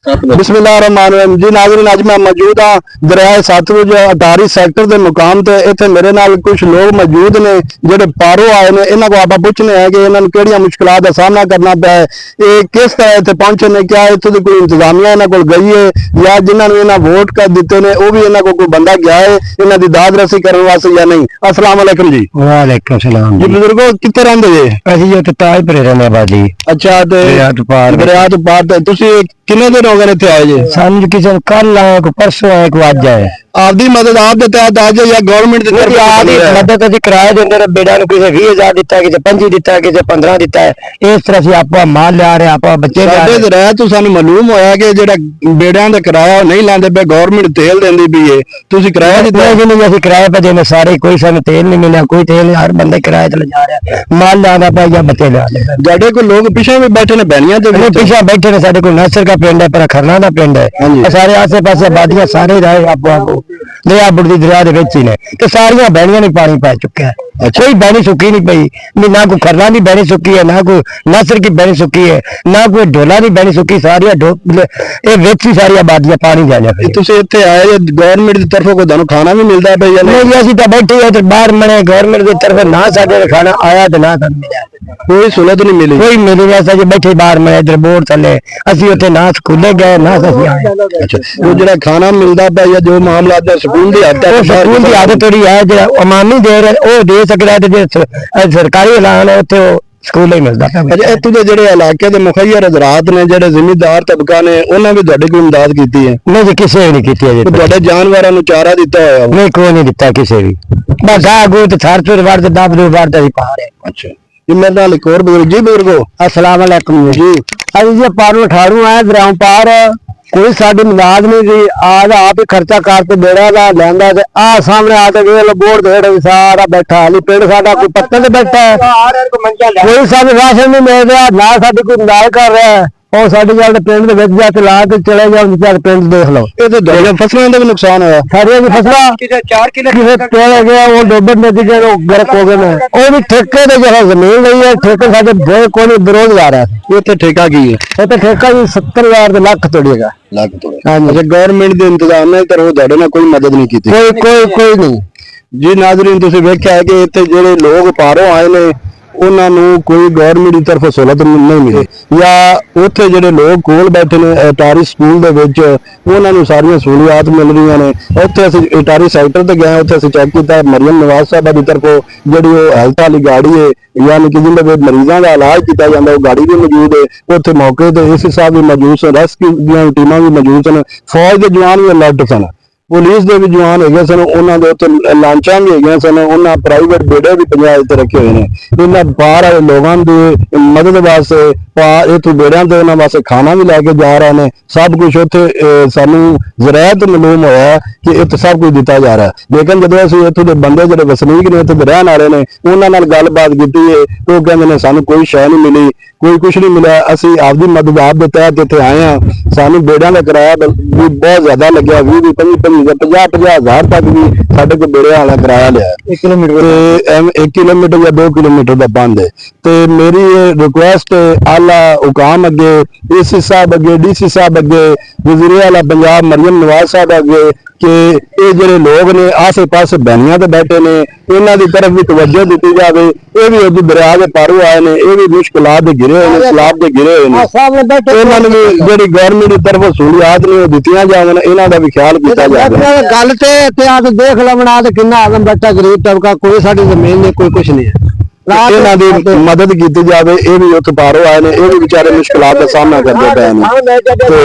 बिस्मिल्लाहिर्रहमानिर्रहीम जी नाज़रीन, अज मैं मौजूद हाँ दरिया सतलुज अटारी सैक्टर के मुकाम ते इत्थे मेरे नाल कुछ लोग मौजूद ने जेडे पारों आए ने। इन्हां को आप पुछने हैं कि इन्हां नूं किहड़ियां मुश्किलात दा सामना करना पिया है, ये किस तरह इत्थे पहुंचे ने, क्या इत्थों दी कोई इंतजामिया इन्हां कोल गई है या जिन्हां नूं इन्हां वोट कर दिते ने वो भी इन्हां कोल कोई बंदा गया है इन्हां दी दाद रसी करने वास्ते या नहीं। अस्सलाम वालेकुम जी। वालेकुम सलाम जी बुजुर्गो, कित्थे रहिंदे जे? ਅਸੀਂ ਜੋ ਤਾਜਪੁਰੇ ਰਹਿੰਦੇ ਆ ਬਾਜੀ। अच्छा, ते दरिया तो पार ते तुसीं किन्ने दिन हो गए इत्थे आए जे? ਸਾਨੂੰ ਕਿਸੇ ਨੂੰ ਕੱਲ ਆਇਆ ਕੋ ਪਰਸੋਂ ਆਇਆ ਕੋ ਅੱਜ ਆਇਆ। आपदी मदद आप दे तहत आज या गवर्नमेंट दे तरफ आपदी मदद ਅਸੀਂ ਕਿਰਾਏ ਦਿੰਦੇ ਨੇ। ਬੇੜਾ ਨੂੰ ਕਿਸੇ 20,000 ਦਿੱਤਾ, ਕਿਸੇ 25 ਦਿੱਤਾ, ਕਿਸੇ 15 ਦਿੱਤਾ ਹੈ। ਇਸ ਤਰ੍ਹਾਂ ਅਸੀਂ ਆਪਾਂ ਮਾਲ ਲਿਆ ਰਹੇ, ਆਪਾਂ ਬੱਚੇ ਲਿਆ ਰਹੇ। ਸਾਡੇ ਰਹਿ ਤੋਂ ਸਾਨੂੰ ਮਾਲੂਮ ਹੋਇਆ ਕਿ ਜਿਹੜਾ ਬੇੜਿਆਂ ਦਾ ਕਿਰਾਇਆ ਨਹੀਂ ਲਾਂਦੇ ਪਏ, ਗਵਰਨਮੈਂਟ ਤੇਲ ਦਿੰਦੀ ਪਈ ਏ, ਤੁਸੀਂ ਕਿਰਾਇਆ ਦਿੱਤਾ? ਨਹੀਂ, ਅਸੀਂ ਕਿਰਾਏ ਪੇ ਦੇਨੇ ਸਾਰੇ, ਕੋਈ ਸਾਨੂੰ ਤੇਲ ਨਹੀਂ ਮਿਲਿਆ, ਕੋਈ ਤੇਲ ਨਹੀਂ, ਹਰ ਬੰਦੇ ਕਿਰਾਏ ਤੇ ਜਾ ਰਿਹਾ, ਮਾਲ ਲਿਆਣਾ ਪਿਆ ਜਾਂ ਬੱਚੇ ਲਿਆ ਰਹੇ। ਸਾਡੇ ਕੋਲ ਲੋਕ ਪਿੱਛੇ ਵੀ ਬੈਠੇ ਨੇ ਬੈਣੀਆਂ ਤੇ ਪਿੱਛੇ ਬੈਠੇ ਨੇ। ਸਾਡੇ ਕੋਲ ਨਸਰ ਦਾ ਪਿੰਡ ਹੈ, ਪਰ ਖਰਨਾ ਦਾ ਪਿੰਡ ਹੈ। ਸਾਰੇ ਆਸੇ ਪਾਸੇ ਆਬਾਦੀਆਂ ਸਾਰੇ ਰਹੇ ਆਪੋ दरिया बुढ़दी दरिया दे विच ही ने ते सारियां बहनियां ने पानी पै चुका है। कोई बहनी सुक्की नहीं पई, ना कोई खरना की बहनी सुक्की है, ना कोई नसर की बहनी सुक्की है, ना कोई डोला की बहनी सुक्की। सारियां ही सारी आबादियां पानी जाने पे। तुसीं इत्थे आए गवर्नमेंट की तरफों कोई तुहानूं खाना भी मिलदा है या नहीं? असीं तां बैठे हैं ते बाहर मने गवर्नमेंट की तरफ ना साडे खाना आया ते ना सानूं मिलिया, कोई सहूलत नहीं मिली, कोई मिली नहीं। असीं बैठे बाहर मने इधर बोर्ड थले, असीं उत्थे ना स्कूले गए ना असीं आए। अच्छा, वो जिहड़ा खाना मिलदा पिया या जो मामला दा स्कूल दी स्कूल की आदत थोड़ी है, जो अमानी दे रहे वो दे सकता है, जो सरकारी ऐलान है उत्थे स्कूल ही मिलता है। अच्छा, इत्थों दे जिहड़े इलाके दे मुखिया हज़रात ने, जिहड़े जिमीदार तबका ने, उन्हां भी तुहाडी कोई इमदाद कीती है? नहीं जी, किसी ने नहीं कीती है। तुहाडे जानवरां नूं चारा दित्ता होया? नहीं, कोई नहीं दिता किसी भी। बस गाय गो ते थर चुर वार ते दब दो वार ते पा रहे। अच्छा जी, मेरे नाल एक और बुजुर्ग जी। बुजुर्गो अस्सलाम वालेकुम जी। अभी जी पारों ठाड़ू आए दरिया पार, कोई साडी मदद नहीं की। आज आप ही खर्चा करते बेड़ा का लैंदा ते आ सामने आते वेल बोर्ड दे सारा बैठा है। पिंड साडा कोई पत्ते ते बैठा है, कोई सानू राशन नहीं मिल रहा, ना साडी कोई मदद कर रहा है। और साडी गल पिंड दे विच जाके ला के चले जाओ, विचार पिंड देख लो। ये तो दरिया फसलों का भी नुकसान होया, सारियां दी फसलां किसे 4 किलो चले गए, वो डोबे नदी के गर्क हो गए ने। वो भी ठेके ते जो जमीन लई है, ठेके साडे दे कोई बेरोजगार है। इत्थे ठेका की है? इत्थे ठेका जी 70,000 दे लाख तोड़ेगा। लाख तोड़े? हां जी। गवर्नमेंट दे इंतजाम ने तरफ तुहाडे नाल कोई मदद नहीं की? कोई नहीं जी। नाज़रीन, तुसीं वेख्या है कि इत्थे जिहड़े लोग पारों आए ने उन्हां नूं कोई गवर्नमेंट की तरफ सहूलत नहीं मिली, या उत्थे जिहड़े लोग कोल बैठे ने अटारी स्कूल दे विच उन्हां नूं सारियां सहूलियात मिल रही ने। उत्थे असीं अटारी सैक्टर ते गए, उत्थे असीं चैक कीता, मरियम नवाज साहबा की तरफों जिहड़ी वो हैल्थ वाली गाड़ी है, यानी कि जिंदे विच मरीजां दा इलाज किया जांदा, वो गाड़ी भी मौजूद है उत्थे। मौके ते एस साहब भी मौजूद सन, रेस्क्यू दीयां टीमां भी मौजूद सन, फौज दे जवान भी अलर्ट सन, पुलिस के भी जवान है सन, उन्होंने उत्ते लांचा भी है सन, उन्होंने प्राइवेट बेड़े भी पंजाब रखे हुए हैं। इन्होंने बाहर आए लोगों की मदद वास्ते इतों बेड़िया से उन्होंने वास्ते खाना भी लैके जा रहे हैं। सब कुछ उत्थे सानू ज़रायत मालूम होया कि इत्थे सब कुछ दिता जा रहा है। लेकिन जो असीं इत्थों दे बंदे जिहड़े वसनीक ने, इत्थे रहन वाले ने, उन्हां नाल गलबात कीती है, वो कहंदे ने सानू कोई शै नहीं मिली, कोई कुछ नहीं मिला। असीं आपदी मदद आप दे तहत इत्थे आए हैं। सानू बेड़ियां दा किराया भी बहुत ज्यादा लग्या, 20 50 हज़ार तक भी साडे कोल बेड़े वाला किराया लिया। 1 किलोमीटर या 2 किलोमीटर का बंद है। तो मेरी रिक्वेस्ट आला हुकाम अगे, एसी साहब अगे, DC साहब अगे, वज़ीर आला पंजाब मरियम नवाज साहब अगे कि ये जिहड़े लोग ने आसे पासे बहनियां ते बैठे ने, इन्हां दी तरफ भी तवज्जो दी जाए। ये भी अभी दरिया के पारों आए ने, ये भी मुश्किलात दे घिरे हुए, सैलाब दे घिरे हुए, इन्हां नूं भी जिहड़ी गवर्नमेंट की तरफ सहूलियात ने दित्तियां जावन, इन्हां दा भी ख्याल कीता जावे। गल ते इत्ते देख लो बना ते किन्ना आदम बच्चा गरीब तबका, कोई साडी जमीन नहीं, कोई कुछ नहीं है। इन्हां दी मदद की जाए। ये भी उत्थे पारों आए ने, ये भी बेचारे मुश्किलात का सामना करते पे ने। ते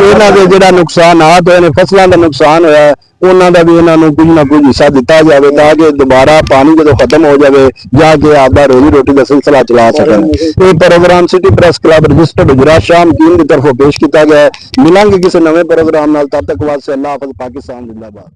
इन्हां दे जिहड़ा नुकसानात होए ने, फसलां दा नुकसान होया, उन्हां दा भी इन्हां नूं कुछ ना कुछ हिस्सा दिता जाए, ताकि दोबारा पानी जो खत्म हो जाए जाके आपदा रोजी रोटी का सिलसिला चला सकन। ये programme city press club registered Gujarat शाम टीम की तरफों पेश किया गया। मिलांगे किसी नवे प्रोग्राम नाल, तब तक वास्ते अल्लाह हाफ़िज़। पाकिस्तान जिंदाबाद।